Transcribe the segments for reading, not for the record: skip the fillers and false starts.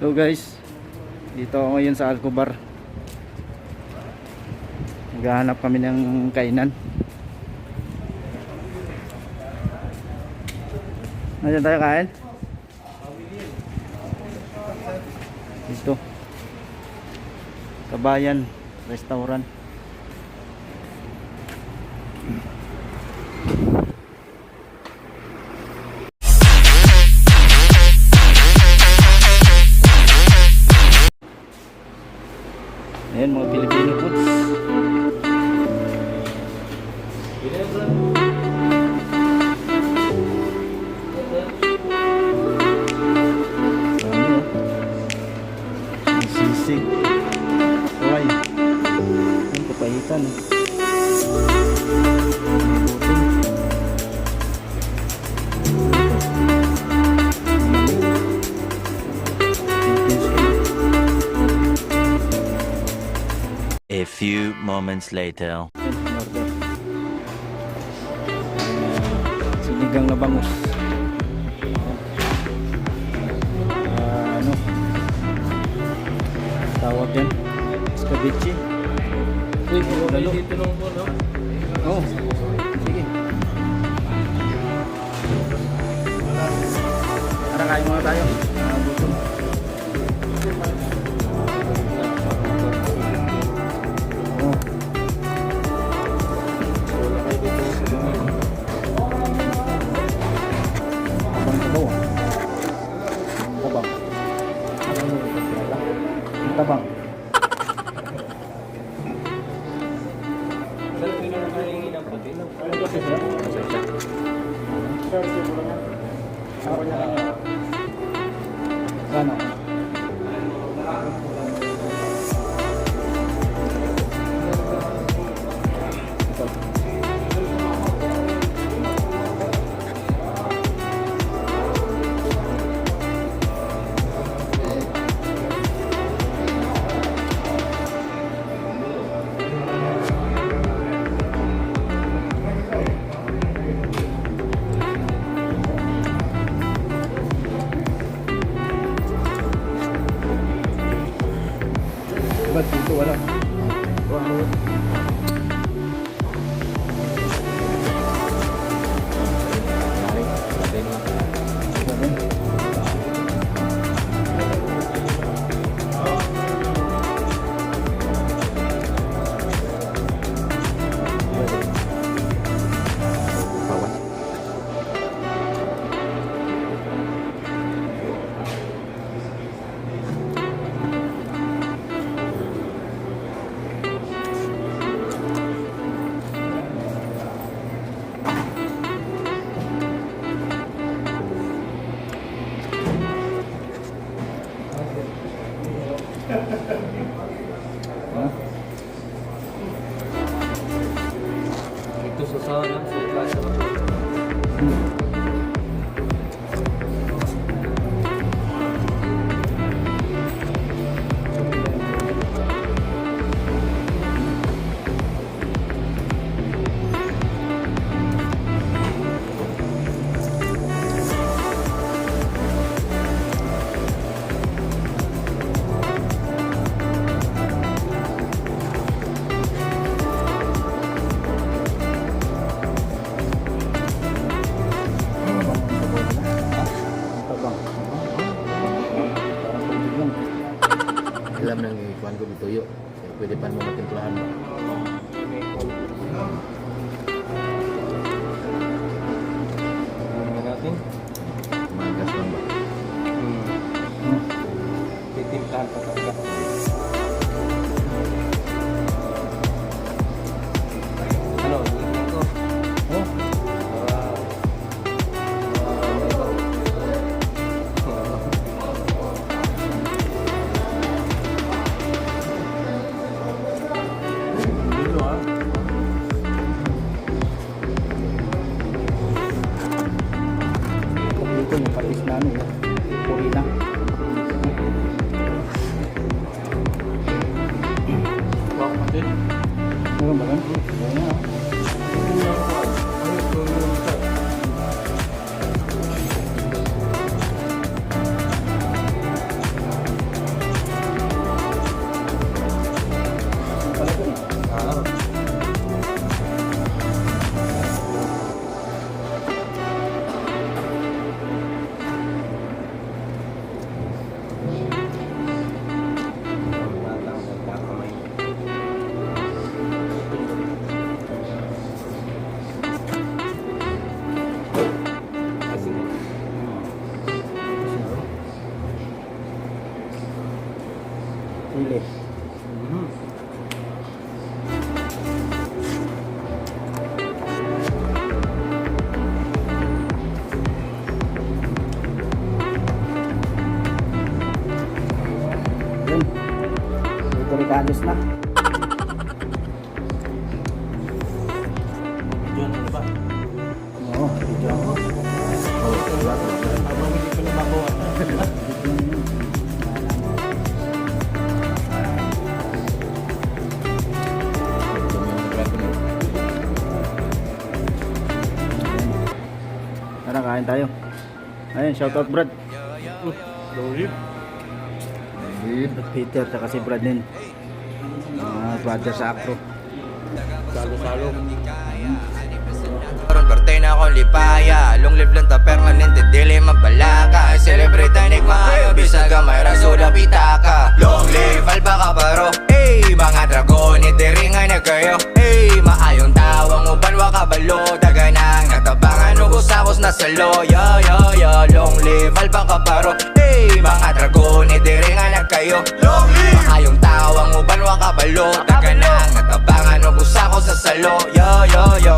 So guys, dito ako ngayon sa Alcobar. Naghahanap kami ng kainan. Nandiyan tayo kain? Dito Kabayan Restaurant. Ayan, mga Filipino foods. Sisig. Uy. Ang kapahitan. A few moments later. Sinigang na bangus. Ano? Tawag yan? Escabeche. Uy, lalo dito nung po, no? Oo. Sige. Tara, kain muna tayo. Gutom. Oo. Abang tabaw. Tabang. Tabang. Saan ko yung nakahingi ng puti? Sana. Ba't dito wala? Wow. Ito sa sana, sa klasa. Alam nang ikuan ko dituyo. Pwede pa mo matimplahan ba? Ano natin? Magas lang ba? Titimplahan pa talaga. Ano, tingnan ko. Oh. Chili. Mhm. Yun. Ito Ricardo's na. Yun, ano ba? Oo, video ako. Habang hindi ko na makuha. Tara, kain tayo. Ayun, shoutout Brad. Sorry. Brad Peter, tsaka si Brad din. Brother sa Acro. Salo-salo. Karon parte na akong lipaya. Long live lang ta permanente, dili mabalaka. Celebrate tanig maayo, bisag may rasuda pitaka. Long live Alba Caparo, ey mga dragon, itiri nga na kayo. Ey maayong tawang uban wa kabalo. Daganang natabangan ugos-akos na salo. Yo yo yo, long live Alba Caparo, ey mga dragon, itiri nga na kayo. Long live maayong tawang uban wa kabalo. Daganang natabangan ugos-akos na salo. Yo yo yo,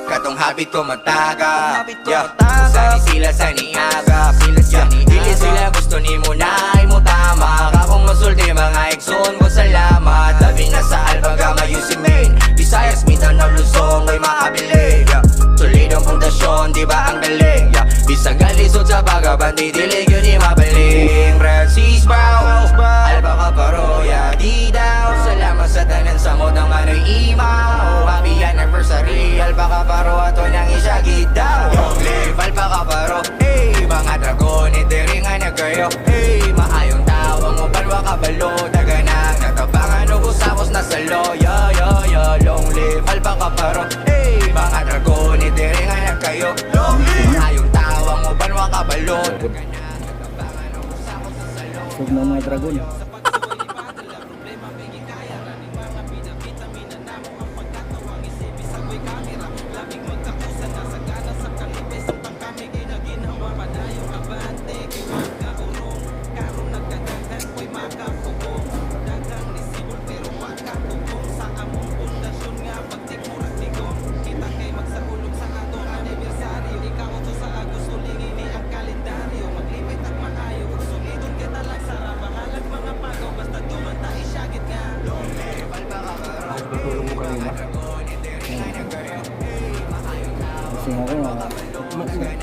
katong habit ko mataga, yeah. Usani sila sa niaga, yeah. Dili sila gusto ni mo na ay mo tama. Kakong masulti mga ekson ko salamat. Labi na sa Albaga mayusin main Visayas, Mindanao, Luzon ay makabili, yeah. Solidong pundasyon, di ba ang galing, yeah. Bisag alisod sa bagaban, di dilig yun di mabaling. Red Seas Bow, Alba Caparo, yeah. Di daw, salamat sa tanan sa modang manoy imaw. Happy anniversary, Alba Caparo, ato nang isagid daw. Long live Alba Caparo, ey mga dragon, itiri nga na kayo. Ey maayong tawang uban wa kabalo. Daganang natabangan ugos-akos na salo. Yo yo yo, long live Alba Caparo, ey mga dragon, itiri nga na kayo. Long live maayong tawang uban wa kabalo. Daganang natabangan ugos-akos na salo. Sug ng mga dragon. Natulog mo kanina. Kasi ako,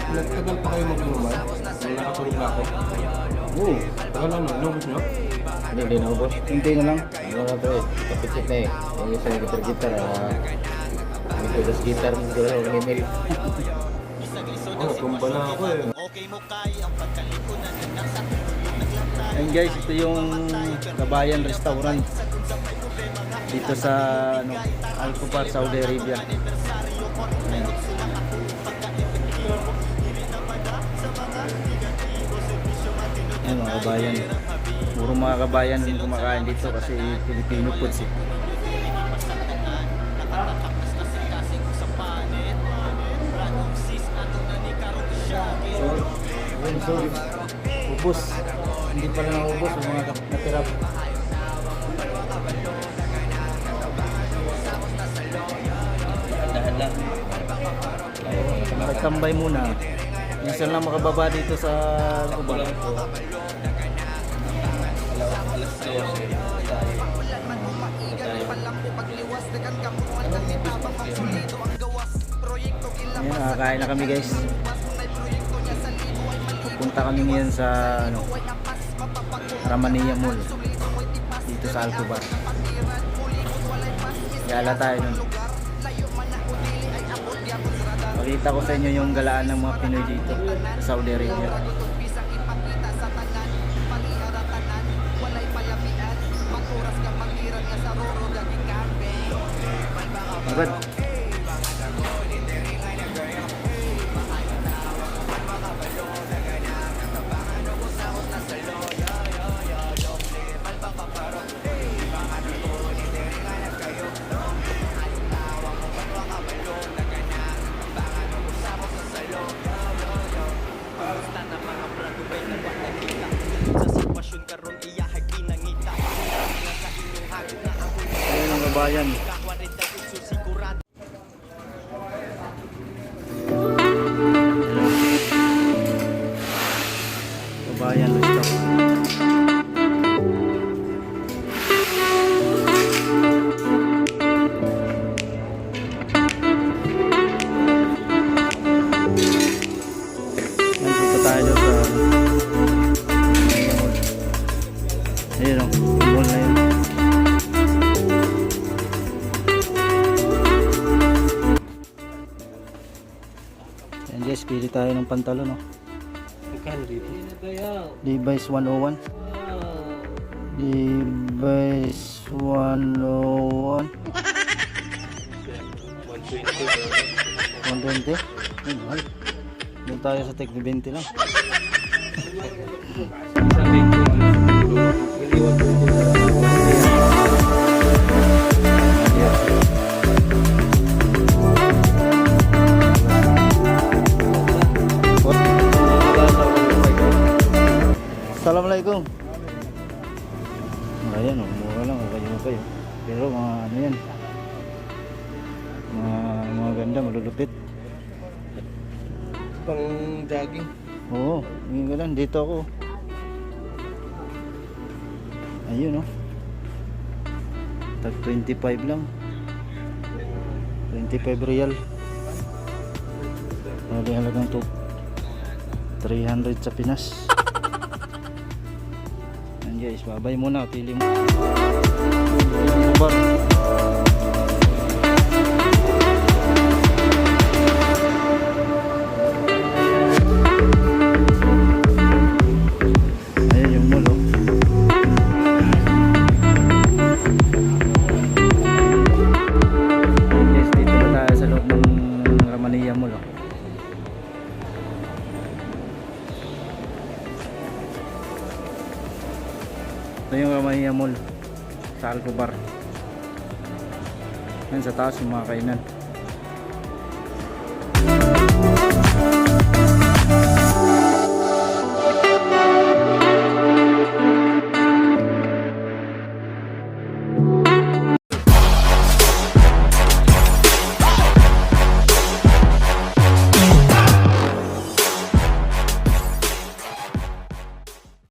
Nagtagal pa kayo mag-inuman? Nung nakatulog na ako. oo, Tagal ano, inubos nyo? Hindi na ubos. hintay na lang. Ano na to eh, kapitsit na eh. Yung isa yung gitar-gitar, ito das gitar, hindi na ako email. Oh, tumba na ako eh. Ayun guys, ito yung Kabayan Restaurant dito sa Al-Khufar, Saudi Arabia. Ayan. Ayan mga kabayan, puro mga kabayan yung kumakain dito kasi Filipino foods eh. So, ubos, hindi pala naubos yung mga natira. Magtambay muna. Minsan lang makababa dito sa Kubal. Ayan, nakakain na kami guys. Pupunta kami ngayon sa Ramania Mall dito sa Al-Khufar. Yala tayo nun. Pakita ko sa inyo yung galaan ng mga Pinoy dito sa Saudi Arabia. Agad. kabayan. Kabayan, stop. Yan, punta tayo doon sa ayun o, yung mall na yun. Yan guys, pili tayo ng pantalon o. Magkano dito? Levi's 101. Levi's 101. 120. Ay, mahal. Doon tayo sa Tech 20 lang. Assalamualaikum. Ayan, oh, mura lang, okay. Pero mga ano yan, mga ganda, malulupit. Pang jogging. Oo, yung ganun, dito ako. Ayun, oh. Tag 25 lang. 25 real. Bali halagang to 300 sa Pinas. Yan guys, babay muna, pili mo. Bar. Ayun yung mall, oh. Ayun guys, dito na tayo sa loob ng Ramania Mall, oh. Ito yung Ramania Mall sa Alcobar. Yan sa taas yung mga kainan.